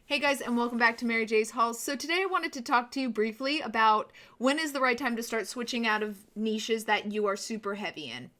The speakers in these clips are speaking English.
Hey guys, and welcome back to Mary J's Hauls. So today I wanted to talk to you briefly about when is the right time to start switching out of niches that you are super heavy in.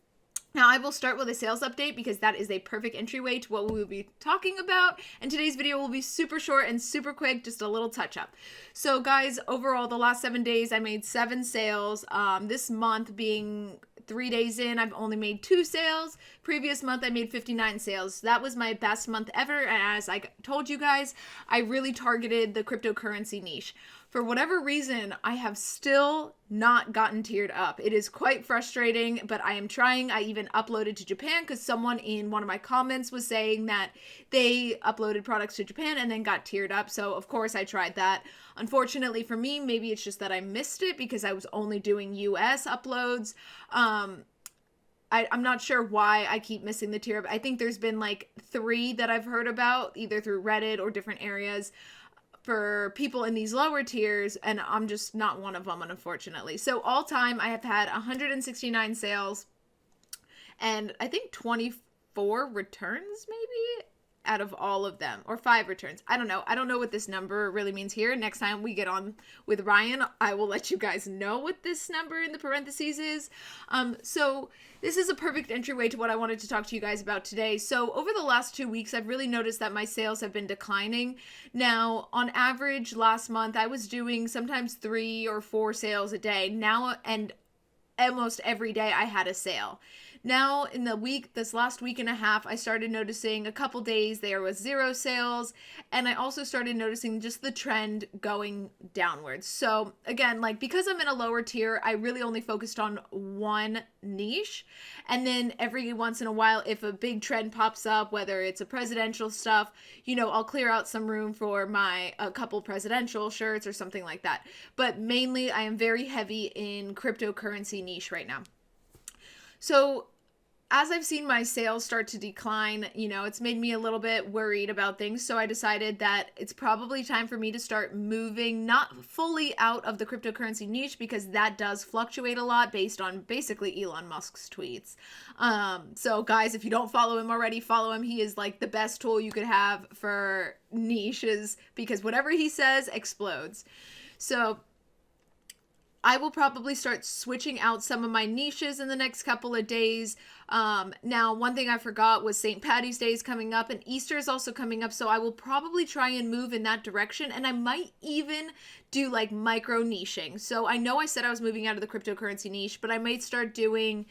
Now, I will start with a sales update because that is a perfect entryway to what we will be talking about. And today's video will be super short and super quick, just a little touch up. So guys, overall, the last 7 days, I made 7 sales. This month being 3 days in, I've only made 2 sales. Previous month, I made 59 sales. That was my best month ever. And as I told you guys, I really targeted the cryptocurrency niche. For whatever reason, I have still not gotten tiered up. It is quite frustrating, but I am trying. I even uploaded to Japan because someone in one of my comments was saying that they uploaded products to Japan and then got tiered up. So of course I tried that. Unfortunately for me, maybe it's just that I missed it because I was only doing US uploads. I'm not sure why I keep missing the tier up. I think there's been like 3 that I've heard about, either through Reddit or different areas, for people in these lower tiers, and I'm just not one of them, unfortunately. So all time, I have had 169 sales, and I think 24 returns, maybe, out of all of them, or 5 returns. I don't know what this number really means here. Next time we get on with Ryan, I will let you guys know what this number in the parentheses is. So this is a perfect entryway to what I wanted to talk to you guys about today. So over the last 2 weeks, I've really noticed that my sales have been declining. Now, on average, last month, I was doing sometimes 3 or 4 sales a day. Now, and almost every day I had a sale. Now in this last week and a half, I started noticing a couple days there was 0 sales, and I also started noticing just the trend going downwards. So again, like, because I'm in a lower tier, I really only focused on one niche, and then every once in a while, if a big trend pops up, whether it's a presidential stuff, I'll clear out some room for a couple presidential shirts or something like that. But mainly I am very heavy in cryptocurrency niche right now. So as I've seen my sales start to decline, it's made me a little bit worried about things. So I decided that it's probably time for me to start moving, not fully out of the cryptocurrency niche, because that does fluctuate a lot based on basically Elon Musk's tweets. So guys, if you don't follow him already, follow him. He is like the best tool you could have for niches, because whatever he says explodes. So I will probably start switching out some of my niches in the next couple of days. Now, one thing I forgot was St. Patty's Day is coming up, and Easter is also coming up, so I will probably try and move in that direction, and I might even do like micro niching. So I know I said I was moving out of the cryptocurrency niche, but I might start doing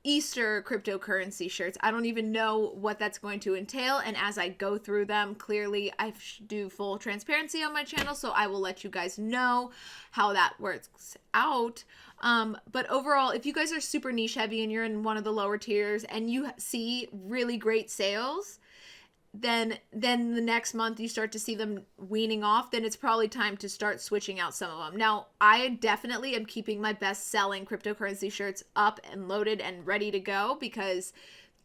Easter cryptocurrency shirts. I don't even know what that's going to entail, and as I go through them, clearly I do full transparency on my channel, so I will let you guys know how that works out. But overall, if you guys are super niche heavy and you're in one of the lower tiers and you see really great sales, then the next month you start to see them weaning off, then it's probably time to start switching out some of them. Now, I definitely am keeping my best selling cryptocurrency shirts up and loaded and ready to go, because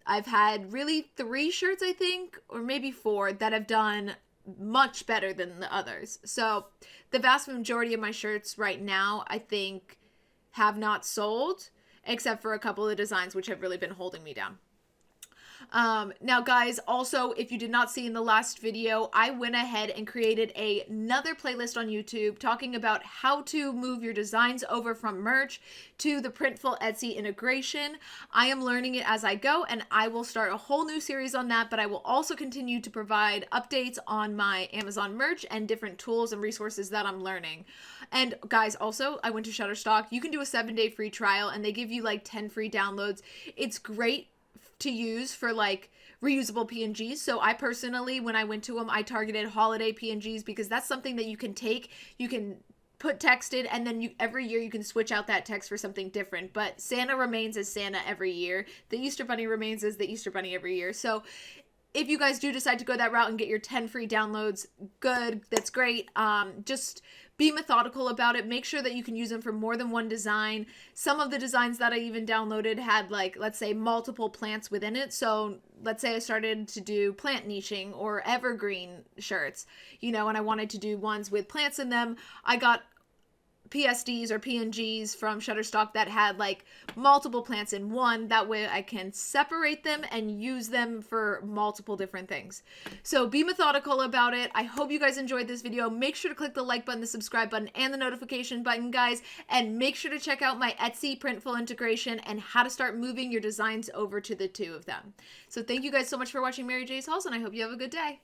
I've had really 3 shirts, I think, or maybe 4, that have done much better than the others. So the vast majority of my shirts right now, I think, have not sold, except for a couple of designs which have really been holding me down. Now guys, also, if you did not see in the last video, I went ahead and created another playlist on YouTube talking about how to move your designs over from merch to the Printful Etsy integration. I am learning it as I go, and I will start a whole new series on that, but I will also continue to provide updates on my Amazon merch and different tools and resources that I'm learning. And guys, also, I went to Shutterstock. You can do a 7-day free trial, and they give you like 10 free downloads. It's great to use for like reusable PNGs. So I personally, when I went to them, I targeted holiday PNGs, because that's something that you can take, you can put text in, and then every year you can switch out that text for something different. But Santa remains as Santa every year. The Easter Bunny remains as the Easter Bunny every year. So if you guys do decide to go that route and get your 10 free downloads, good, that's great. Just be methodical about it. Make sure that you can use them for more than one design. Some of the designs that I even downloaded had, like, let's say multiple plants within it. So let's say I started to do plant niching or evergreen shirts, and I wanted to do ones with plants in them. I got PSDs or PNGs from Shutterstock that had like multiple plants in one. That way I can separate them and use them for multiple different things. So be methodical about it. I hope you guys enjoyed this video. Make sure to click the like button, the subscribe button, and the notification button, guys. And make sure to check out my Etsy Printful integration and how to start moving your designs over to the two of them. So thank you guys so much for watching Mary J's Hauls, and I hope you have a good day.